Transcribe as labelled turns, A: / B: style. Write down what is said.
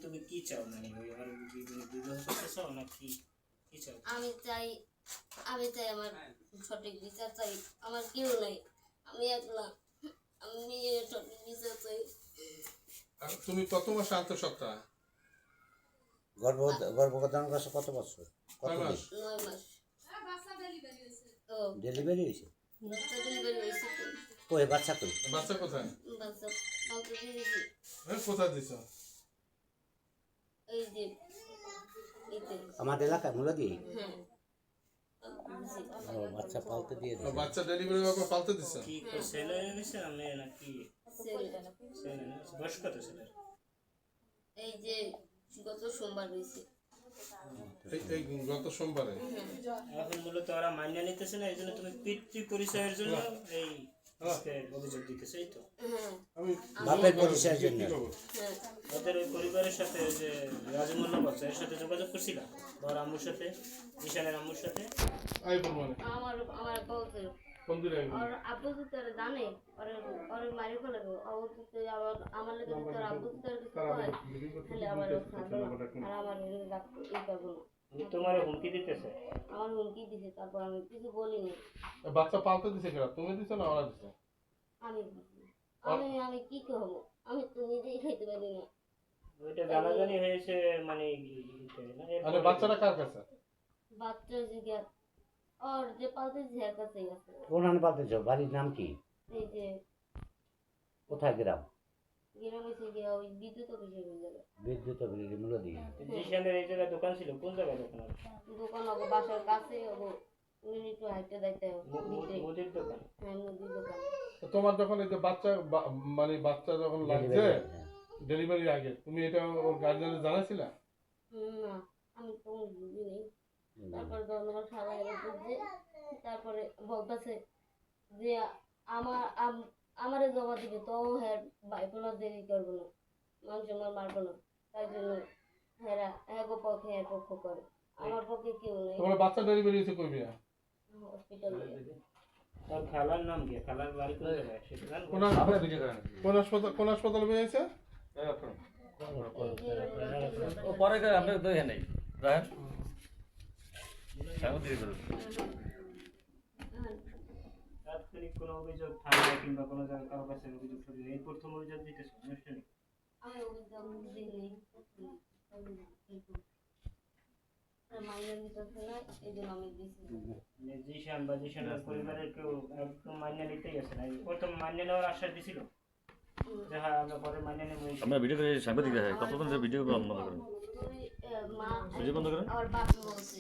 A: তুমি কি চাও মানে ওই আর বিবাহ করতে চাও না কি কি চাও?
B: আমি চাই আমার সঠিক বিচার চাই। আমার কেউ নাই, আমি একলা। আমি সঠিক বিচার চাই।
C: তুমি কত মাসে আন্তঃসত্ত্বা?
D: গর্ভধারণ করছে কত বছর? কত
C: 9 মাস।
B: 9 মাস।
D: ডেলিভারি হয়েছে?
B: বাচ্চা ডেলিভারি হয়েছে তো।
D: কই বাচ্চা কই?
C: বাচ্চা কোথায়?
B: বাচ্চা পালতে দিয়েছি।
C: হ্যাঁ, কোথায় দিছ?
B: এই যে এতে।
D: আমাদের এলাকায় মূলা দিয়ে?
B: হ্যাঁ।
D: ও বাচ্চা পালতে দিয়ে দিছে।
C: বাচ্চা ডেলিভারি হওয়ার পর পালতে দিছ?
A: কি ছেলে হয়েছে না মেয়ে নাকি?
B: ছেলে।
A: ছেলে না, বয়স কত ছেলের?
B: এই যে গত সোমবার হয়েছে।
C: এই গত সোমবারে?
A: এখন মূলত ওরা মান্য নিতেছে না, এই জন্য তুমি পিতৃ পরিচয়ের জন্য এই অভিযোগ দিতেছে, এই তো?
B: হ্যাঁ।
C: আমি
D: বাপের পরিচয়ের জন্য।
B: হ্যাঁ।
A: ওদের ওই পরিবারের সাথে যে রাজমূল্য বাচ্চা এর সাথে যোগাযোগ করছিল ওর আম্মুর সাথে, ঈশানের আম্মুর সাথে?
C: আইবো মানে
B: আমার বলতে
C: কোন দিন আইবো?
B: আর আব্বু তো তারা জানে ওর মারি ফেলে অবস্থিত আমার লাগে তোর আব্বু তো তার কিছু হয় তাহলে আবার আর আমার ই করবো না।
A: তোমার হুমকি দিতেছে?
B: আমার হুমকি দিছে, তারপর আমি কিছু বলিনি।
C: বাচ্চা পালতে দিছে কেন? তুমি দিছো না ওরা দিছে?
B: আমি দিছি। আমি কি করবো? আমি তো নিজেই খাইতে পারি না।
A: ওইটা জানাজানি হয়েছে মানে
C: আরে বাচ্চাটা কার কাছে?
B: বাচ্চা জিজ্ঞাস আর যে পালতেছে এর কাছেই আছে।
D: কোনখানে পালতেছ? বাড়ির নাম কি?
B: এই যে
D: কোথায় গ্রাম?
B: গ্রামে থেকে ওই বিদ্যুৎ অফিসে হয়ে যাবে।
D: বিদ্যুৎ অফিস মূলা দিয়ে।
A: জিশানের এই জায়গায় দোকান ছিল, কোন জায়গায় দোকান?
B: দোকান ওগো বাসার কাছে ওগো একটু হাইটে যাইতে হবে।
A: মুদির দোকান?
B: হ্যাঁ, মুদির দোকান।
C: তো তোমার যখন এই যে বাচ্চা মানে বাচ্চা যখন লাগছে ডেলিভারির আগে তুমি এটা ওর গার্জিয়ানে জানাইছিলা?
B: না, আমি তো বুঝি নেই। তারপরে ধন্যবাদ সবাই বুঝছে। তারপরে বলতেছে যে আমারে জমা দিবে তো হ্যাঁ বাইপোলার দেরি করবো না, মানুষ আমার মারবো না, তাই জন্য হ্যাঁ পক্ষে হ্যাঁ পক্ষ করে। আমার পক্ষে কেউ নেই।
C: তোমার বাচ্চা ডেলিভারি হয়েছে কই বিয়া?
B: হসপিটালে।
A: তার খালার নাম কি? খালার বাড়ি কোন জায়গায় সেটা জানো?
C: কোন হাসপাতালে বিয়ে হয়েছে?
E: ও পরে করে আমরা তো এখানে রাহেন সামনে করে
A: তাৎক্ষণিক কোনো অভিযোগ থানায় কিংবা কোনো জায়গায় কারো কাছে অভিযোগ করবে, এই প্রথম অভিযোগ দিতেছে আনুষ্ঠানিক?
B: আমি অভিযোগ দিইনি। মাইনের দিতেছে না, এই জন্য আমি দিছি।
A: জিশান বা জিশানের পরিবারের কেউ একদম মান্য নিতেই আছে না? প্রথম মান্য নেওয়ার আশ্বাস দিছিল যে হ্যাঁ আমরা পরে মান্য নেব?
E: আমরা ভিডিও করে সাংবাদিক দেখাই কতক্ষণ ভিডিও বন্ধ করেন
B: মা
E: ভিডিও বন্ধ করেন
B: আমার বাপ বলছে